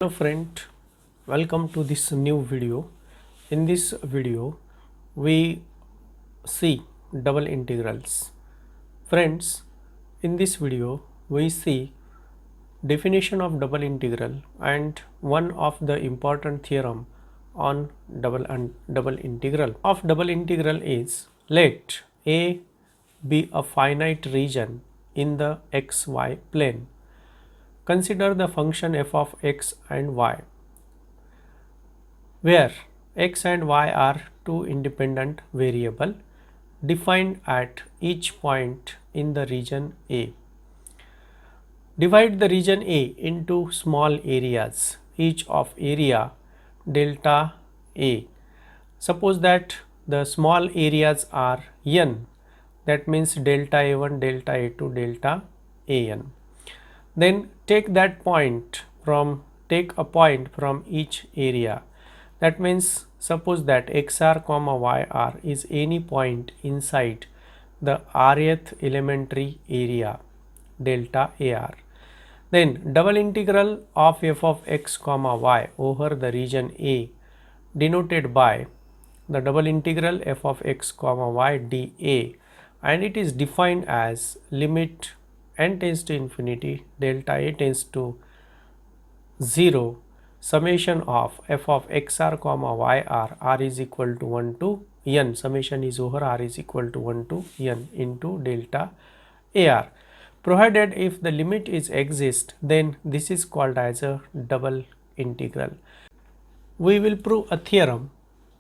Hello friend, welcome to this new video. In this video we see double integrals. Friends, in this video we see definition of double integral and one of the important theorem on double integral. Of double integral is, let A be a finite region in the xy plane. Consider the function f of x and y, where x and y are two independent variables defined at each point in the region A. Divide the region A into small areas, each of area delta A. Suppose that the small areas are n, that means delta A1, delta A2, delta AN. Then take a point from each area. That means suppose that xr comma yr is any point inside the rth elementary area delta AR. Then double integral of f of x comma y over the region A, denoted by the double integral f of x comma y dA, and it is defined as limit n tends to infinity delta A tends to 0 summation of f of xr comma yr r is equal to 1 to n, summation is over r is equal to 1 to n into delta AR. Provided if the limit is exist, then this is called as a double integral. We will prove a theorem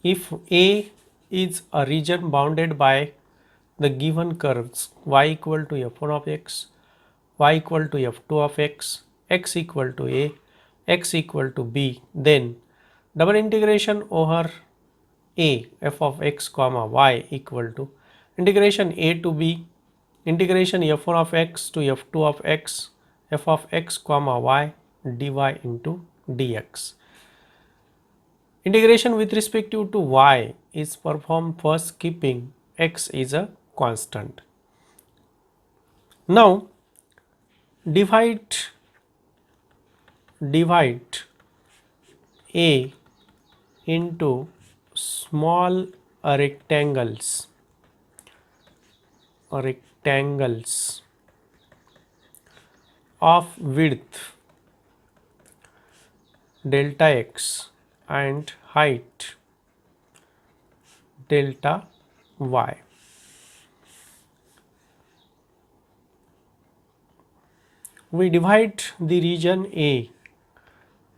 if A is a region bounded by the given curves y equal to f1 of x, y equal to f2 of x equal to a, x equal to b, then double integration over a f of x comma y equal to integration a to b, integration f1 of x to f2 of x, f of x comma y dy into dx. Integration with respect to y is performed first keeping x is a constant. Now divide A into small rectangles of width delta x and height delta y. We divide the region A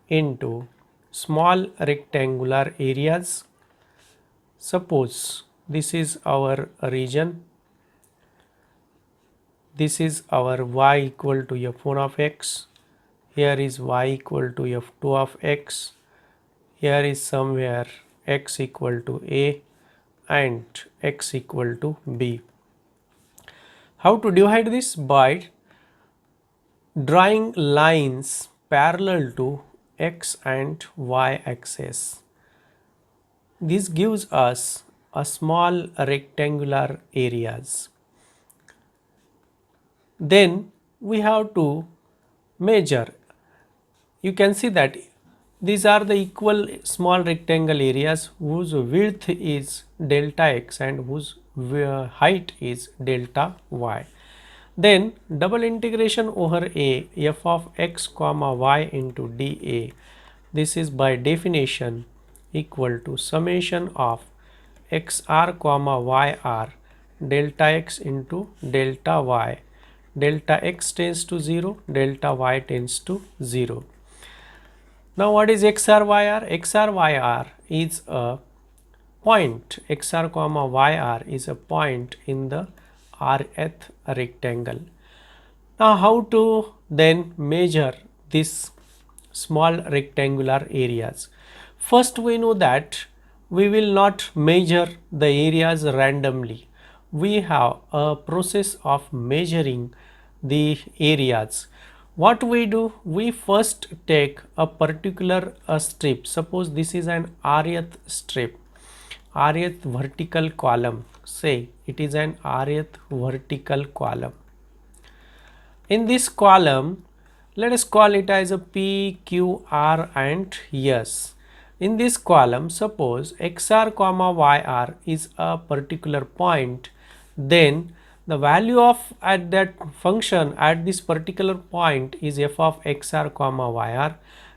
into small rectangular areas. Suppose this is our region, this is our y equal to f1 of x, here is y equal to f2 of x, here is somewhere x equal to a and x equal to b. How to divide this? By drawing lines parallel to x and y axis. This gives us a small rectangular areas. Then we have to measure. You can see that these are the equal small rectangle areas whose width is delta x and whose height is delta y. Then double integration over a f of x comma y into dA, this is by definition equal to summation of xr comma yr delta x into delta y, delta x tends to 0, delta y tends to 0. Now what is xr yr? Xr yr is a point, xr comma yr is a point in the rth rectangle. Now how to then measure this small rectangular areas? First we know that we will not measure the areas randomly. We have a process of measuring the areas. What we do? We first take a particular strip. Suppose this is an rth strip, rth vertical column. Say it is an rth vertical column. In this column Let us call it as a P, Q, R and S. In this column, suppose XR comma YR is a particular point, then the value of at that function at this particular point is f of XR comma YR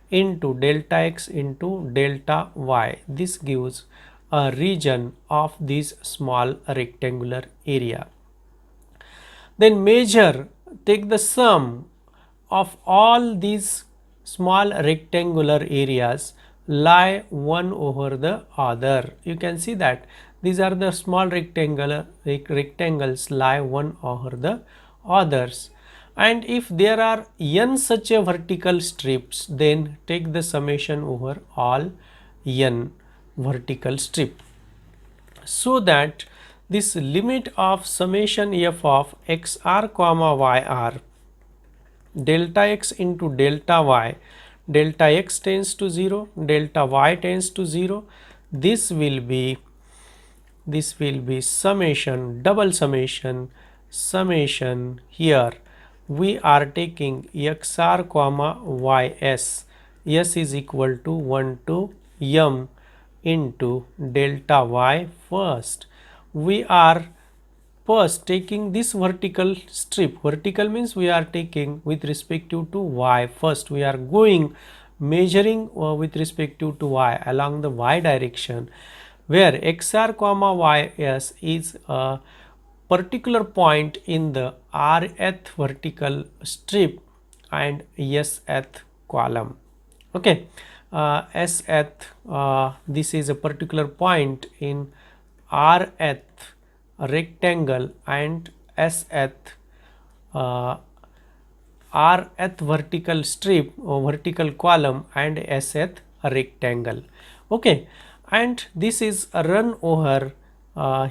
into delta X into delta Y. This gives a region of this small rectangular area. Then measure, take the sum of all these small rectangular areas lie one over the other. You can see that these are the small rectangles lie one over the others, and if there are n such a vertical strips, then take the summation over all n vertical strip, so that this limit of summation f of xr comma yr delta x into delta y, delta x tends to 0, delta y tends to 0, this will be summation, double summation, summation. Here we are taking xr comma ys, s is equal to 1 to m into delta y first. We are first taking this vertical strip. Vertical means we are taking with respective to y. First we are going measuring with respective to y along the y direction, where xr comma ys is a particular point in the rth vertical strip and sth column. Okay, sth, this is a particular point in rth rectangle and sth rth vertical strip or vertical column and sth rectangle. Okay, and this is run over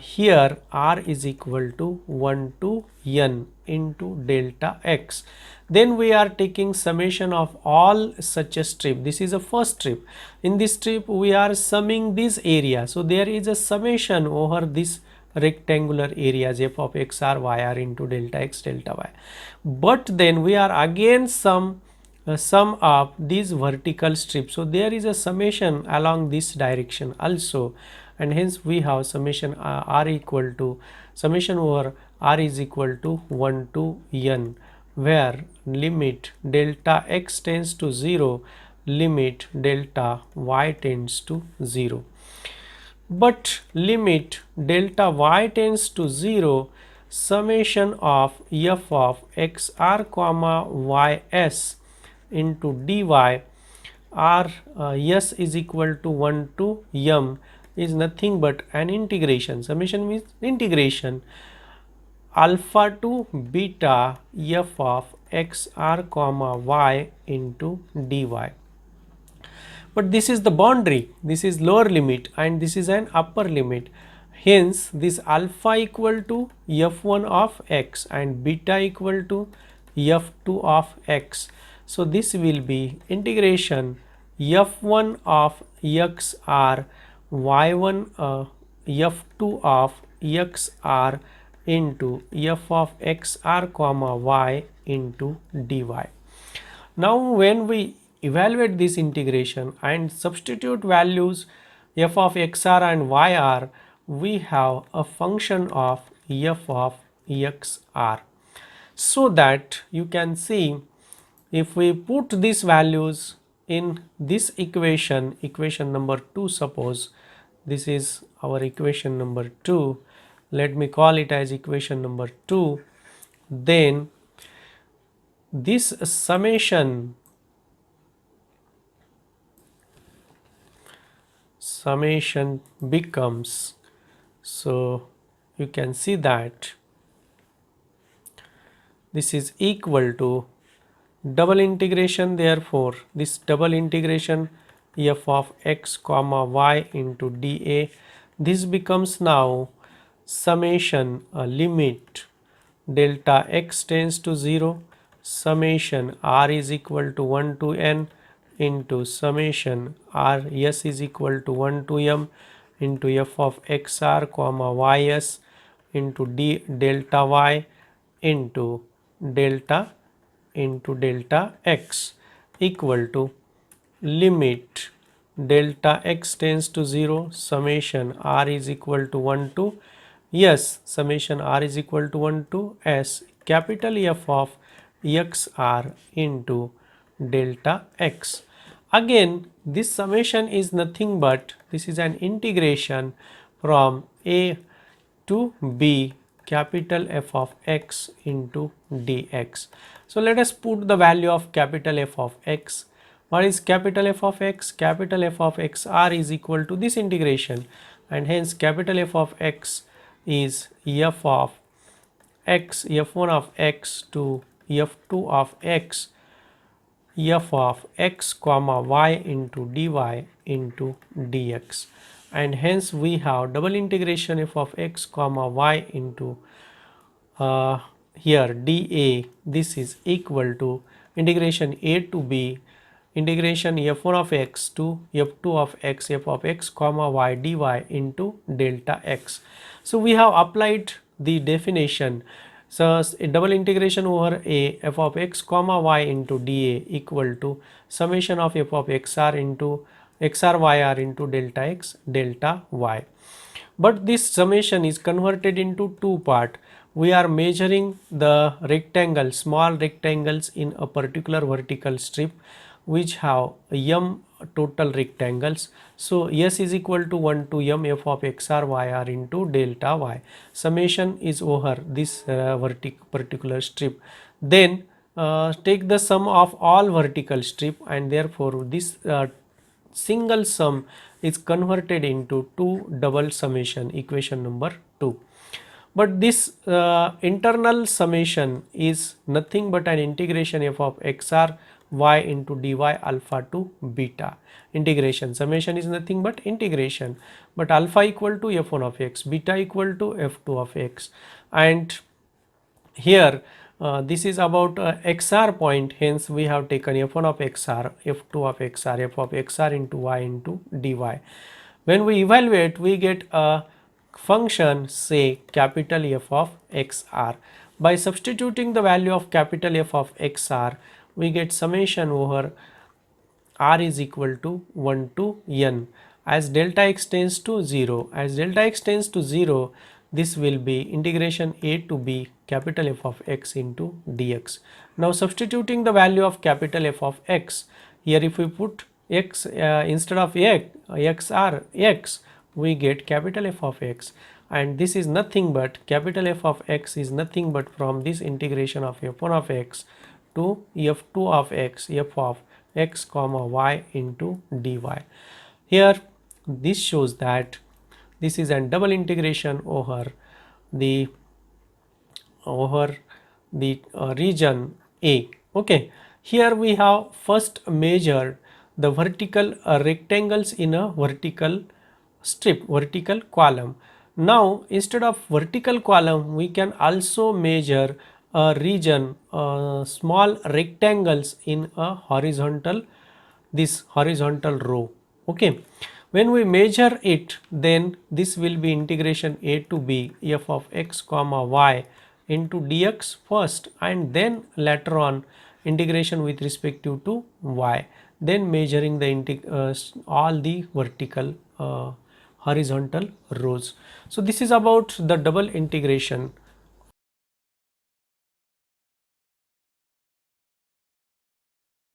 here r is equal to 1 to n into delta x. Then we are taking summation of all such a strip. This is a first strip. In this strip we are summing this area, so there is a summation over this rectangular areas f of xr yr into delta x delta y. But then we are again sum up these vertical strips, so there is a summation along this direction also, and hence we have summation r equal to summation over r is equal to 1 to n, where limit delta x tends to 0, limit delta y tends to 0. But limit delta y tends to 0, summation of f of xr comma ys into dy r s is equal to 1 to m is nothing but an integration. Summation means integration alpha to beta f of xr comma y into dy. But this is the boundary, this is lower limit and this is an upper limit. Hence this alpha equal to f1 of x and beta equal to f2 of x. So this will be integration f1 of xr y1 f2 of xr into f of xr comma y into dy. Now when we evaluate this integration and substitute values f of xr and yr, we have a function of f of xr. So that you can see, if we put these values in this equation, equation number 2, suppose this is our equation number 2, let me call it as equation number 2, then this summation becomes, so you can see that this is equal to double integration, therefore this double integration f of x comma y into dA, this becomes now summation limit delta x tends to 0, summation r is equal to 1 to n into summation r s is equal to 1 to m into f of xr comma ys into d delta y into delta into delta x equal to limit delta x tends to 0 summation r is equal to 1 to yes summation r is equal to 1 to s capital F of xr into delta x. Again this summation is nothing but this is an integration from a to b capital F of x into dx. So let us put the value of capital F of x. What is capital F of x? Capital F of xr is equal to this integration, and hence capital F of x is f of x, f1 of x to f2 of x, f of x comma y into dy into dx, and hence we have double integration f of x comma y into here dA, this is equal to integration a to b integration f1 of x to f2 of x, f of x comma y dy into delta x. So we have applied the definition. So a double integration over a f of x comma y into dA equal to summation of f of xr into xr yr into delta x delta y. But this summation is converted into two part. We are measuring the rectangle, small rectangles in a particular vertical strip which have m total rectangles. So s is equal to 1 to m f of xr yr into delta y. Summation is over this particular strip. Then take the sum of all vertical strip, and therefore this single sum is converted into two double summation, equation number 2. But this internal summation is nothing but an integration f of xr y into dy alpha to beta. Integration summation is nothing but integration, but alpha equal to f1 of x, beta equal to f2 of x, and here this is about xr point, hence we have taken f1 of xr, f2 of xr, f of xr into y into dy. When we evaluate, we get a function say capital F of xr. By substituting the value of capital F of xr, we get summation over r is equal to 1 to n. As delta x tends to 0, as delta x tends to 0, this will be integration a to b capital F of x into dx. Now substituting the value of capital F of x, here if we put x instead of x, xr x, we get capital F of x, and this is nothing but capital F of x is nothing but from this integration of f1 of x to f2 of x, f of x comma y into dy. Here this shows that this is a double integration over the region A. Okay, here we have first measured the vertical rectangles in a vertical strip, vertical column. Now instead of vertical column, we can also measure a region, small rectangles in a horizontal, this horizontal row. Okay, when we measure it, then this will be integration a to b f of x comma y into dx first, and then later on integration with respect to y, then measuring the all the vertical horizontal rows. So this is about the double integration.